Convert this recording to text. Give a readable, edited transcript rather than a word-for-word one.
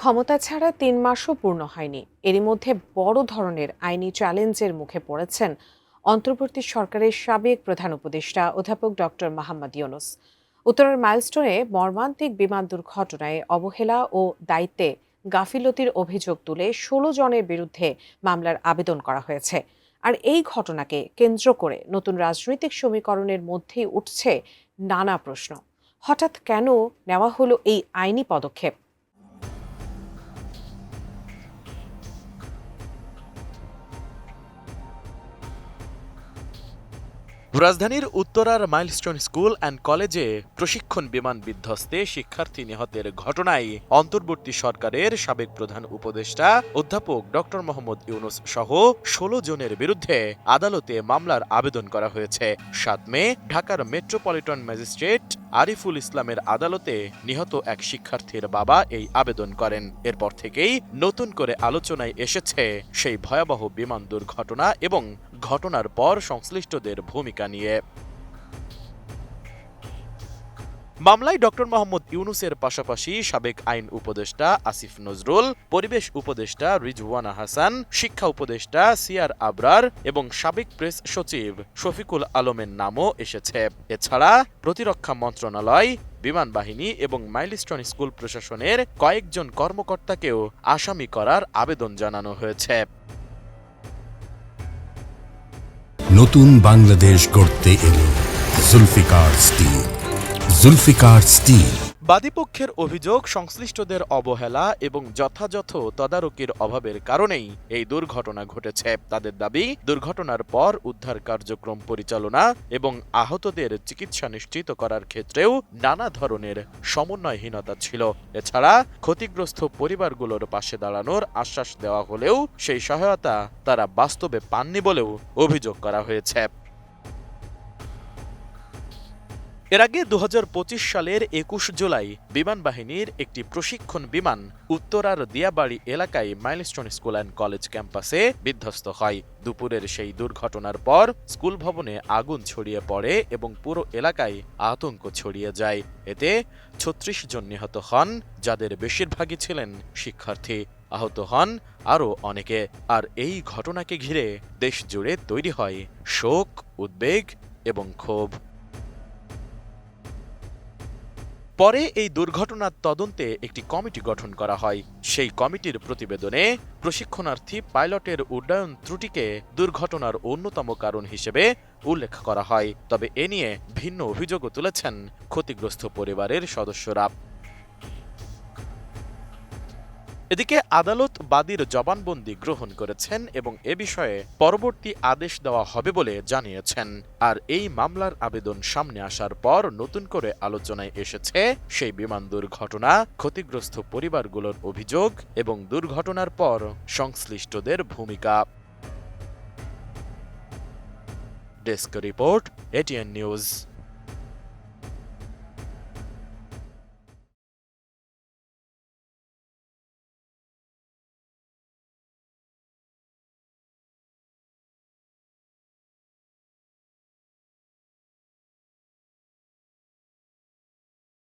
ক্ষমতা ছাড়া ৩ মাসও পূর্ণ হয়নি। এরই মধ্যে বড় ধরনের আইনি চ্যালেঞ্জের মুখে পড়েছেন অন্তর্বর্তী সরকারের সাবেক প্রধান উপদেষ্টা অধ্যাপক ডক্টর মোহাম্মদ ইউনূস। উত্তরের মাইলস্টোনে মর্মান্তিক বিমান দুর্ঘটনায় অবহেলা ও দায়িত্বে গাফিলতির অভিযোগ তুলে ১৬ জনের বিরুদ্ধে মামলার আবেদন করা হয়েছে। আর এই ঘটনাকে কেন্দ্র করে নতুন রাজনৈতিক সমীকরণের মধ্যেই উঠছে নানা প্রশ্ন। হঠাৎ কেন নেওয়া হলো এই আইনি পদক্ষেপ? রাজধানীর উত্তরার মাইলস্টোন স্কুল অ্যান্ড কলেজে প্রশিক্ষণ বিমান বিধ্বস্তে শিক্ষার্থী নিহতের ঘটনায় অন্তর্বর্তী সরকারের সাবেক প্রধান উপদেষ্টা অধ্যাপক ডক্টর মোহাম্মদ ইউনূস সহ ১৬ জনের বিরুদ্ধে আদালতে মামলার আবেদন করা হয়েছে। ৭ মে ঢাকার মেট্রোপলিটন ম্যাজিস্ট্রেট আরিফুল ইসলামের আদালতে নিহত এক শিক্ষার্থীর বাবা এই আবেদন করেন। এরপর থেকেই নতুন করে আলোচনায় এসেছে সেই ভয়াবহ বিমান দুর্ঘটনা এবং ঘটনার পর সংশ্লিষ্টদের ভূমিকা নিয়ে। মামলায় ডক্টর মোহাম্মদ ইউনূসের পাশাপাশি সাবেক আইন উপদেষ্টা আসিফ নজরুল, পরিবেশ উপদেষ্টা রিজওয়ানা হাসান, শিক্ষা উপদেষ্টা সিআর আবরার এবং সাবেক প্রেস সচিব শফিকুল আলমের নামও এসেছে। এছাড়া প্রতিরক্ষা মন্ত্রণালয়, বিমান বাহিনী এবং মাইলস্টোন স্কুল প্রশাসনের কয়েকজন কর্মকর্তাকেও আসামি করার আবেদন জানানো হয়েছে। নতুন বাংলাদেশ গড়তে এলো জুলফিকার স্টিল। জুলফিকার স্টিল। বাদীপক্ষের অভিযোগ, সংশ্লিষ্টদের অবহেলা এবং যথাযথ তদারকির অভাবের কারণেই এই দুর্ঘটনা ঘটেছে। তাদের দাবি, দুর্ঘটনার পর উদ্ধার কার্যক্রম পরিচালনা এবং আহতদের চিকিৎসা নিশ্চিত করার ক্ষেত্রেও নানা ধরনের সমন্বয়হীনতা ছিল। এছাড়া ক্ষতিগ্রস্ত পরিবারগুলোর পাশে দাঁড়ানোর আশ্বাস দেওয়া হলেও সেই সহায়তা তারা বাস্তবে পাননি বলেও অভিযোগ করা হয়েছে। এর আগে ২০২৫ সালের ২১ জুলাই বিমান বাহিনীর একটি প্রশিক্ষণ বিমান উত্তরার দিয়াবাড়ি এলাকায় মাইলস্টোন স্কুল অ্যান্ড কলেজ ক্যাম্পাসে বিধ্বস্ত হয়। দুপুরের সেই দুর্ঘটনার পর স্কুল ভবনে আগুন ছড়িয়ে পড়ে এবং পুরো এলাকায় আতঙ্ক ছড়িয়ে যায়। এতে ৩৬ জন নিহত হন, যাদের বেশিরভাগই ছিলেন শিক্ষার্থী। আহত হন আরও অনেকে। আর এই ঘটনাকে ঘিরে দেশ জুড়ে তৈরি হয় শোক, উদ্বেগ এবং ক্ষোভ। পরে এই দুর্ঘটনার তদন্তে একটি কমিটি গঠন করা হয়। সেই কমিটির প্রতিবেদনে প্রশিক্ষণার্থী পাইলটের উড্ডয়ন ত্রুটিকে দুর্ঘটনার অন্যতম কারণ হিসেবে উল্লেখ করা হয়। তবে এ নিয়ে ভিন্ন অভিযোগও তুলেছেন ক্ষতিগ্রস্ত পরিবারের সদস্যরা। এদিকে আদালত বাদীর জবানবন্দি গ্রহণ করেছেন এবং এ বিষয়ে পরবর্তী আদেশ দেওয়া হবে বলে জানিয়েছেন। আর এই মামলার আবেদন সামনে আসার পর নতুন করে আলোচনায় এসেছে সেই বিমান দুর্ঘটনা, ক্ষতিগ্রস্ত পরিবারগুলোর অভিযোগ এবং দুর্ঘটনার পর সংশ্লিষ্টদের ভূমিকা। Desk report, ATN news.